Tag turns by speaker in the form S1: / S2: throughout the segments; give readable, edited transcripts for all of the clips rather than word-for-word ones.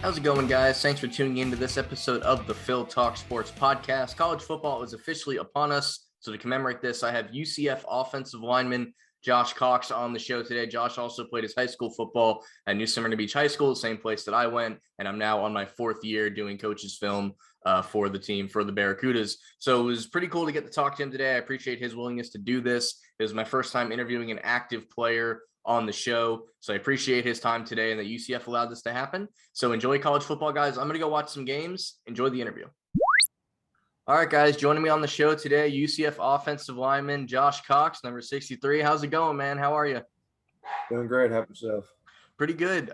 S1: How's it going, guys? Thanks for tuning in to this episode of the Phil Talk Sports Podcast. College football is officially upon us. So to commemorate this, I have UCF offensive lineman Josh Cox on the show today. Josh also played his high school football at New Smyrna Beach High School, the same place that I went. And I'm now on my fourth year doing coach's film for the team, for the Barracudas. So it was pretty cool to get to talk to him today. I appreciate his willingness to do this. It was my first time interviewing an active player on the show. So I appreciate his time today and that UCF allowed this to happen. So enjoy college football, guys. I'm going to go watch some games. Enjoy the interview. All right, guys, joining me on the show today, UCF offensive lineman Josh Cox, number 63. How's it going, man? How are you?
S2: Doing great. How about yourself?
S1: Pretty good.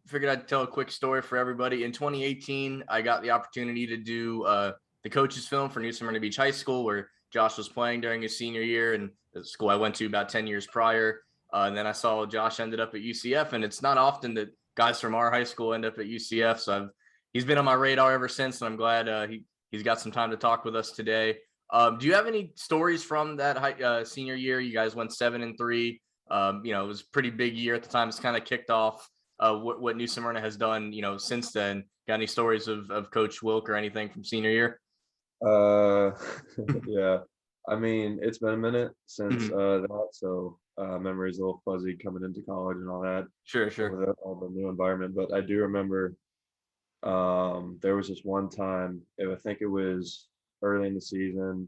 S1: Figured I'd tell a quick story for everybody. In 2018, I got the opportunity to do the coach's film for New Smyrna Beach High School, where Josh was playing during his senior year, and the school I went to about 10 years prior. And then I saw Josh ended up at UCF, and it's not often that guys from our high school end up at UCF. So he's been on my radar ever since, and I'm glad he's got some time to talk with us today. Do you have any stories from that senior year? You guys went 7-3. It was a pretty big year at the time. It's kind of kicked off what New Smyrna has done, since then. Got any stories of Coach Wilk or anything from senior year?
S2: Yeah. I mean, it's been a minute since that, so memories a little fuzzy coming into college and all that.
S1: Sure.
S2: With all the new environment, but I do remember there was this one time, I think it was early in the season,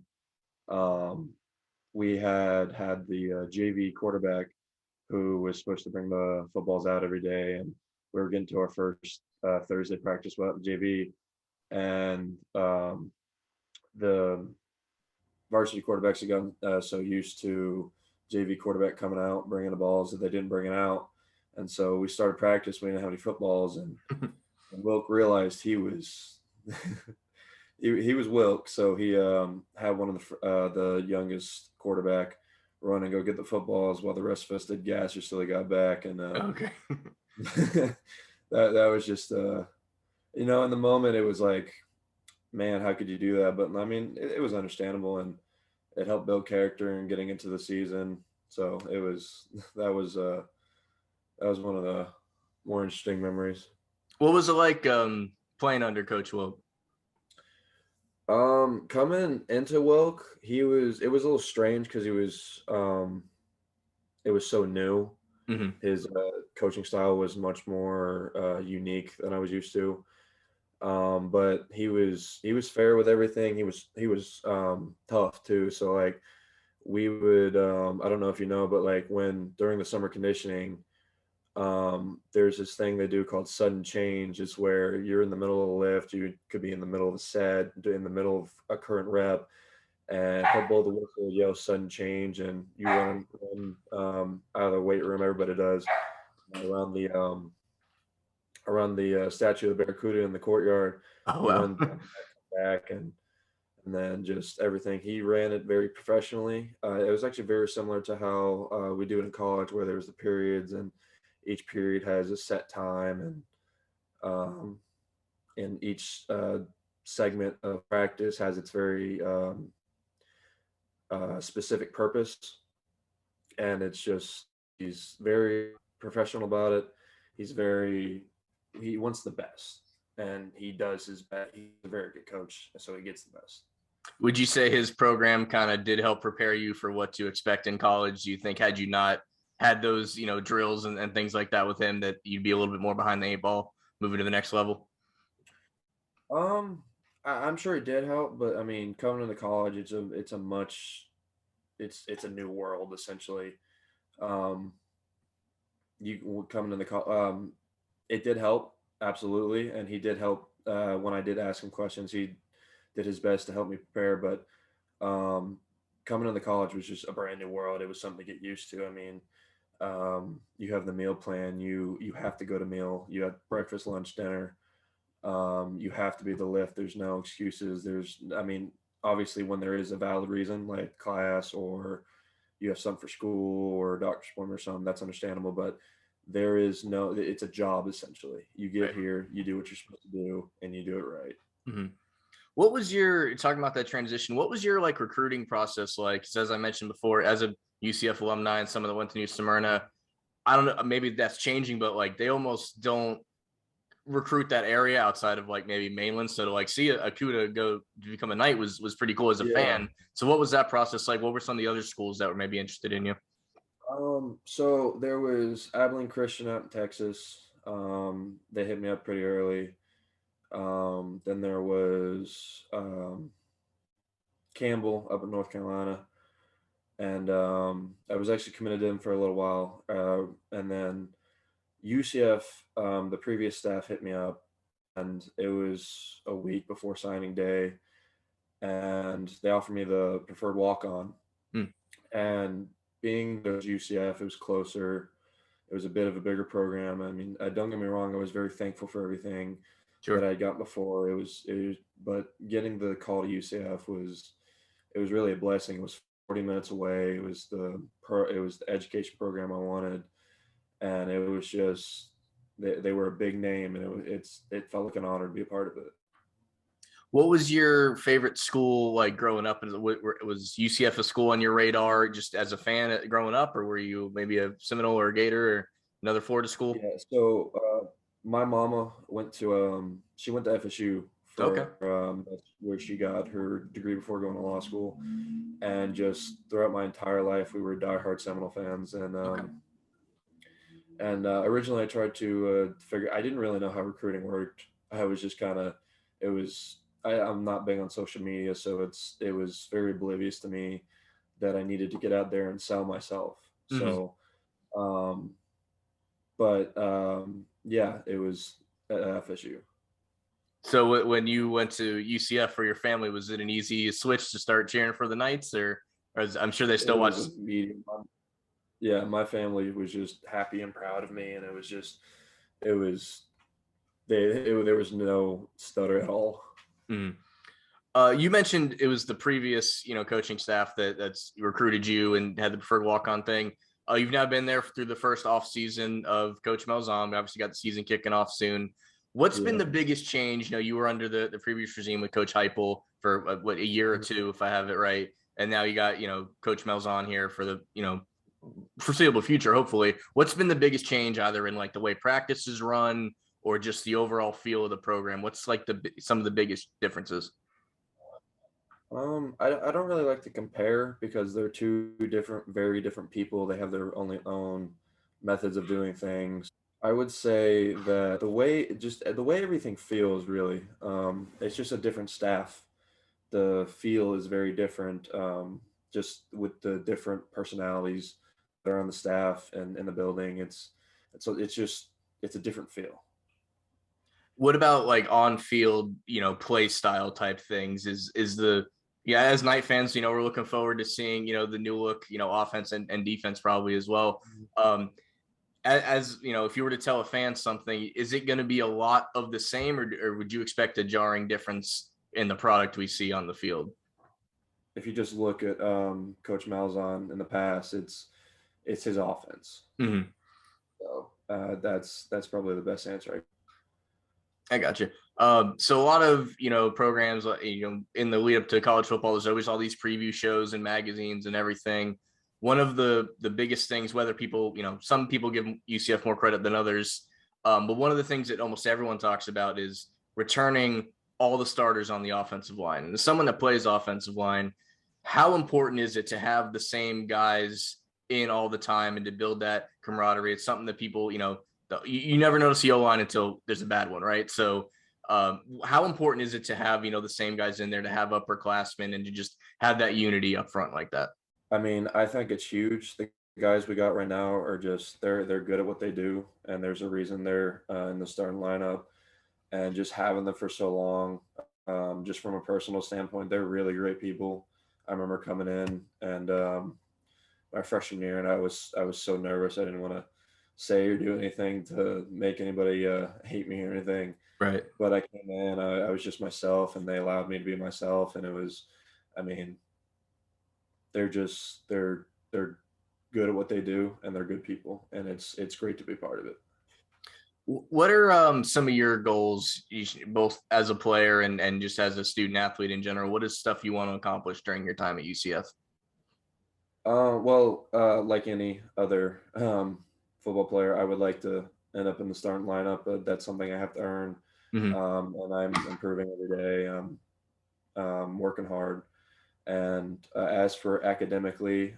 S2: we had the JV quarterback who was supposed to bring the footballs out every day, and we were getting to our first Thursday practice with JV, and the varsity quarterbacks had gotten so used to JV quarterback coming out, bringing the balls, that they didn't bring it out. And so we started practice. We didn't have any footballs, and Wilk realized he was he was Wilk. So he had one of the youngest quarterback run and go get the footballs while the rest of us did gas or till he got back. And
S1: Okay.
S2: that was just in the moment it was like, man, how could you do that? But I mean, it was understandable, and it helped build character and getting into the season. So that was one of the more interesting memories.
S1: What was it like playing under Coach Wilk?
S2: Coming into Wilk, it was a little strange because it was so new.
S1: Mm-hmm.
S2: His coaching style was much more unique than I was used to. But he was fair with everything. He was tough too. So like we would I don't know if you know, but like when during the summer conditioning, there's this thing they do called sudden change. It's where you're in the middle of a lift, you could be in the middle of a set, in the middle of a current rep, and he'll blow the whistle, yell sudden change, and you run out of the weight room. Everybody does around the statue of the Barracuda in the courtyard.
S1: Oh, wow.
S2: Run back and then just everything. He ran it very professionally. It was actually very similar to how we do it in college, where there's the periods, and each period has a set time, and each segment of practice has its very specific purpose. And it's just, he's very professional about it. He wants the best, and he does his best. He's a very good coach, so he gets the best.
S1: Would you say his program kind of did help prepare you for what to expect in college? Do you think had you not had those, drills and things like that with him, that you'd be a little bit more behind the eight ball moving to the next level?
S2: I'm sure it did help, but I mean, coming into college, it's a new world essentially. You coming in the it did help, absolutely, and he did help when I did ask him questions. He did his best to help me prepare, but coming into college was just a brand new world. It was something to get used to. I mean, you have the meal plan. You have to go to meal. You have breakfast, lunch, dinner. You have to be the lift. There's no excuses. Obviously, when there is a valid reason like class, or you have something for school or a doctor's appointment or something, that's understandable. But it's a job essentially. You get here, you do what you're supposed to do, and you do it right.
S1: Mm-hmm. What was talking about that transition, what was your recruiting process like? Because as I mentioned before, as a UCF alumni and someone that went to New Smyrna, I don't know, maybe that's changing, but they almost don't recruit that area outside of like maybe mainland. So to like see a Cuda go to become a Knight was pretty cool as a fan. So what was that process like? What were some of the other schools that were maybe interested in you?
S2: So there was Abilene Christian out in Texas. They hit me up pretty early. Then there was Campbell up in North Carolina, and I was actually committed to him for a little while. And then UCF, the previous staff hit me up, and it was a week before signing day, and they offered me the preferred walk-on. And being there's UCF, it was closer. It was a bit of a bigger program. I mean, don't get me wrong, I was very thankful for everything that I got before. It was, but getting the call to UCF it was really a blessing. It was 40 minutes away. It was the education program I wanted, and it was just they were a big name, and it felt like an honor to be a part of it.
S1: What was your favorite school like growing up? Was UCF a school on your radar just as a fan growing up, or were you maybe a Seminole or a Gator or another Florida school?
S2: Yeah. So my mama went to she went to FSU for that's where she got her degree before going to law school, and just throughout my entire life we were diehard Seminole fans, and originally I tried to figure. I didn't really know how recruiting worked. I was just kind of I'm not big on social media, so it was very oblivious to me that I needed to get out there and sell myself. So, yeah, it was at FSU.
S1: So when you went to UCF for your family, was it an easy switch to start cheering for the Knights, or I'm sure they still watch?
S2: Yeah, my family was just happy and proud of me, and there was no stutter at all.
S1: You mentioned it was the previous, coaching staff that's recruited you and had the preferred walk-on thing. You've now been there through the first off season of Coach Malzahn. Obviously, got the season kicking off soon. What's been the biggest change? You were under the previous regime with Coach Heupel for a year or two, if I have it right, and now you got Coach Malzahn here for the foreseeable future, hopefully. What's been the biggest change, either in like the way practices run or just the overall feel of the program? What's like some of the biggest differences?
S2: I don't really like to compare because they're two very different people. They have their own methods of doing things. I would say that the way everything feels really, it's just a different staff. The feel is very different, just with the different personalities that are on the staff and in the building. It's a different feel.
S1: What about like on field, play style type things? As Knight fans, we're looking forward to seeing, the new look, offense and defense probably as well. As if you were to tell a fan something, is it going to be a lot of the same, or would you expect a jarring difference in the product we see on the field?
S2: If you just look at Coach Malzahn in the past, it's his offense. So that's probably the best answer.
S1: I got you. So a lot of, programs, in the lead up to college football, there's always all these preview shows and magazines and everything. One of the biggest things, whether people, some people give UCF more credit than others, but one of the things that almost everyone talks about is returning all the starters on the offensive line. And as someone that plays offensive line, how important is it to have the same guys in all the time and to build that camaraderie? It's something that people, you never notice the O-line until there's a bad one, right? So how important is it to have, the same guys in there, to have upperclassmen and to just have that unity up front like that?
S2: I mean, I think it's huge. The guys we got right now are just they're good at what they do, and there's a reason they're in the starting lineup. And just having them for so long, just from a personal standpoint, they're really great people. I remember coming in and my freshman year, and I was so nervous. I didn't want to say or do anything to make anybody hate me or anything.
S1: Right.
S2: But I came in, I was just myself, and they allowed me to be myself. And it was, I mean, they're good at what they do, and they're good people, and it's great to be part of it.
S1: What are some of your goals, both as a player and just as a student athlete in general? What is stuff you want to accomplish during your time at UCF?
S2: Well, like any other football player, I would like to end up in the starting lineup, but that's something I have to earn.
S1: Mhm.
S2: And I'm improving every day. I'm working hard. And as for academically,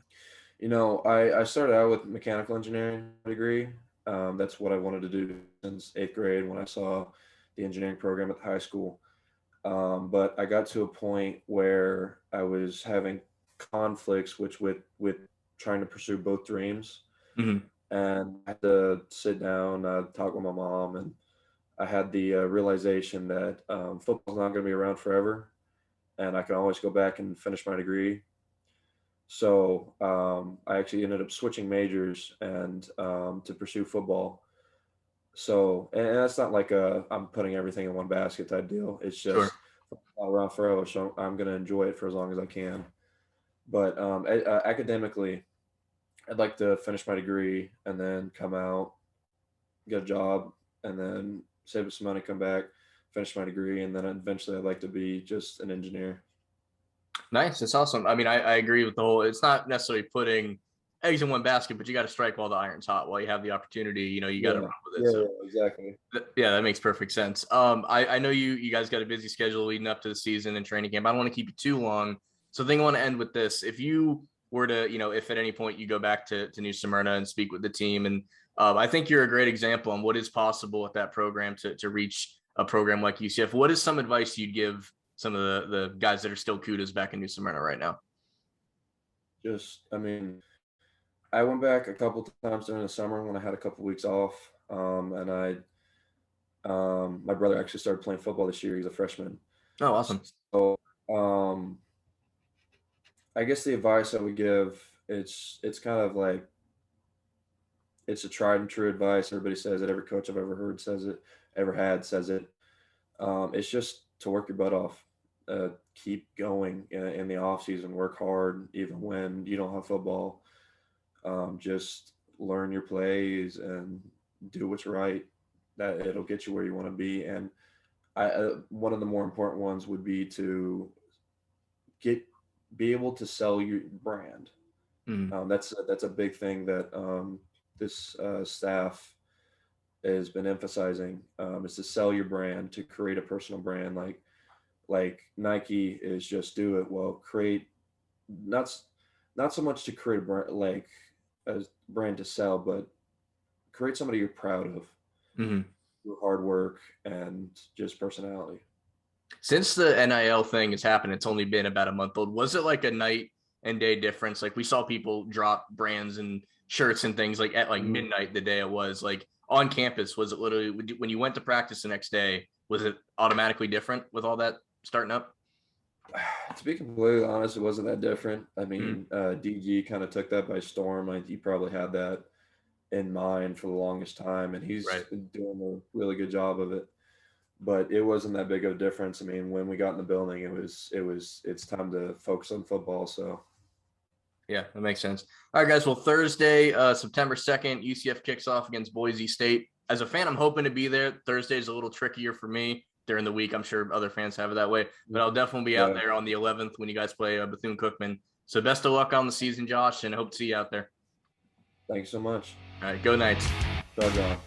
S2: I started out with mechanical engineering degree. That's what I wanted to do since 8th grade when I saw the engineering program at the high school. But I got to a point where I was having conflicts, which with trying to pursue both dreams,
S1: Mhm.
S2: and I had to sit down, talk with my mom, and I had the realization that football's not going to be around forever, and I can always go back and finish my degree. So I actually ended up switching majors and to pursue football. So, and that's not like I'm putting everything in one basket type deal. It's
S1: Sure.
S2: just not around forever, so I'm going to enjoy it for as long as I can. But academically, I'd like to finish my degree and then come out, get a job, and then save up some money, come back, finish my degree, and then eventually I'd like to be just an engineer.
S1: Nice. That's awesome. I mean, I agree with the whole, it's not necessarily putting eggs in one basket, but you got to strike while the iron's hot. While you have the opportunity, you got to
S2: Yeah,
S1: run with it.
S2: yeah,
S1: So
S2: yeah, exactly.
S1: yeah, that makes perfect sense. I know you guys got a busy schedule leading up to the season and training camp. I don't want to keep you too long. So I think I want to end with this. If you were to, if at any point you go back to New Smyrna and speak with the team, and I think you're a great example on what is possible with that program to reach a program like UCF. What is some advice you'd give some of the guys that are still kudos back in New Smyrna right now?
S2: Just, I mean, I went back a couple times during the summer when I had a couple weeks off, and my brother actually started playing football this year. He's a freshman.
S1: Oh, awesome.
S2: So, um, I guess the advice I would give, it's kind of like it's a tried and true advice. Everybody says it. Every coach I've ever heard says it, ever had says it. It's just to work your butt off. Keep going in the off season. Work hard, even when you don't have football. Just learn your plays and do what's right. That it'll get you where you want to be. And one of the more important ones would be to get be able to sell your brand.
S1: Mhm.
S2: That's a big thing that this staff has been emphasizing, is to sell your brand, to create a personal brand. Like Nike is just do it. Well, create not not so much to create a brand, like a brand to sell, but create somebody you're proud of
S1: Mhm.
S2: through hard work and just personality.
S1: Since the NIL thing has happened, it's only been about a month old. Was it like a night and day difference? Like we saw people drop brands and shirts and things like at like
S2: Mhm.
S1: midnight the day it was like on campus. Was it literally when you went to practice the next day? Was it automatically different with all that starting up?
S2: To be completely honest, it wasn't that different. I
S1: Mm,
S2: mean, DG kind of took that by storm. He probably had that in mind for the longest time, and he's
S1: right.
S2: doing a really good job of it. But it wasn't that big of a difference. I mean, when we got in the building, it's time to focus on football. So
S1: Yeah, that makes sense. All right, guys. Well, Thursday, September 2nd, UCF kicks off against Boise State. As a fan, I'm hoping to be there. Thursday is a little trickier for me during the week. I'm sure other fans have it that way, but I'll definitely be out
S2: yeah,
S1: there on the 11th when you guys play Bethune-Cookman. So best of luck on the season, Josh, and hope to see you out there.
S2: thanks so much.
S1: All right, go Knights.
S2: Bye, John.